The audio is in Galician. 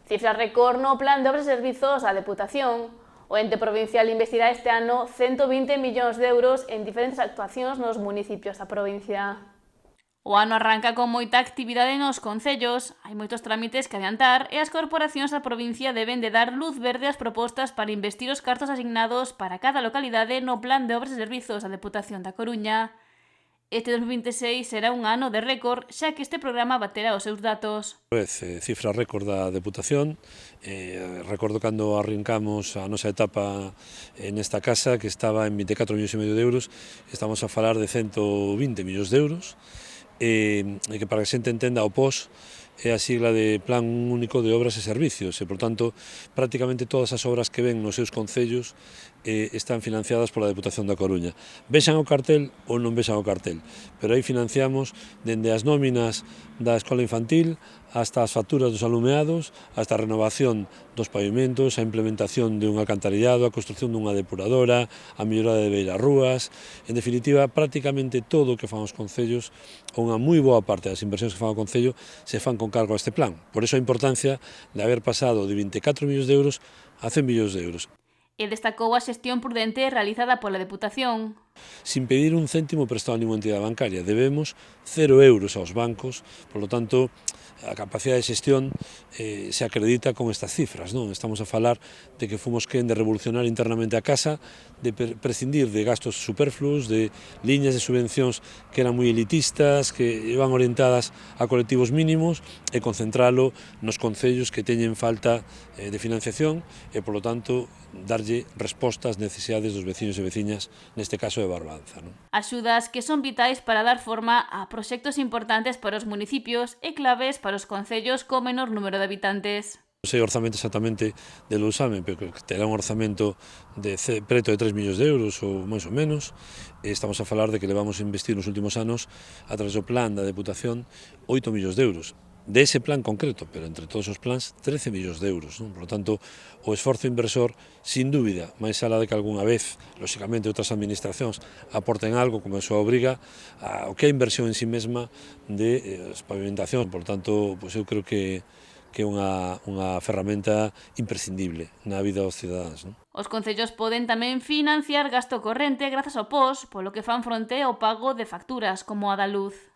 Cifra récord no Plan de Obras e Servizos da Deputación. O ente provincial investirá este ano 120 millóns de euros en diferentes actuacións nos municipios da provincia. O ano arranca con moita actividade nos concellos, hai moitos trámites que adiantar e as corporacións da provincia deben de dar luz verde ás propostas para investir os cartos asignados para cada localidade no Plan de Obras e Servizos da Deputación da Coruña. Este 2026 será un ano de récord, xa que este programa baterá os seus datos. Cifra récord da Deputación. Recordo cando arrancamos a nosa etapa nesta casa, que estaba en 24 millóns e medio de euros, estamos a falar de 120 millóns de euros, e que para que a xente entenda o POS é a sigla de Plan Único de Obras e Servicios e, por tanto, prácticamente todas as obras que ven nos seus concellos están financiadas pola Deputación da Coruña. Vexan o cartel ou non vexan o cartel, pero aí financiamos dende as nóminas da escola infantil hasta as facturas dos alumeados, hasta a renovación dos pavimentos, a implementación de un alcantarillado, a construción dunha depuradora, a mellora de beirarrúas, en definitiva, prácticamente todo o que fan os concellos, ou unha moi boa parte das inversións que fan o concello, se fan con cargo a este plan. Por iso a importancia de haber pasado de 24 millóns de euros a 100 millóns de euros. E destacou a xestión prudente realizada pola Deputación. Sin pedir un céntimo prestado a ninguna entidade bancaria, debemos 0 euros aos bancos, polo tanto, a capacidade de xestión se acredita con estas cifras, non? Estamos a falar de que fomos quen de revolucionar internamente a casa, de prescindir de gastos superfluos, de liñas de subvencións que eran moi elitistas, que iban orientadas a colectivos mínimos e concentralo nos concellos que teñen falta de financiación e, polo tanto, darlle resposta ás necesidades dos veciños e veciñas, neste caso de Barbanza. Non? Axudas que son vitais para dar forma a proxectos importantes para os municipios e claves para os concellos co menor número de habitantes. Non sei o orzamento exactamente de Lousame, pero que terá un orzamento de preto de 3 millóns de euros ou máis ou menos. Estamos a falar de que levamos a investir nos últimos anos a través do plan da Deputación 8 millóns de euros. De ese plan concreto, pero entre todos os plans 13 millóns de euros. Non? Por lo tanto, o esforzo inversor, sin dúbida, máis alá de que algunha vez, lóxicamente, outras administracións aporten algo como a súa obriga, o que é a inversión en sí mesma de pavimentación. Por lo tanto, eu creo que é unha ferramenta imprescindible na vida dos cidadáns. Non? Os concellos poden tamén financiar gasto corrente grazas ao POS, polo que fan fronte ao pago de facturas como a da luz.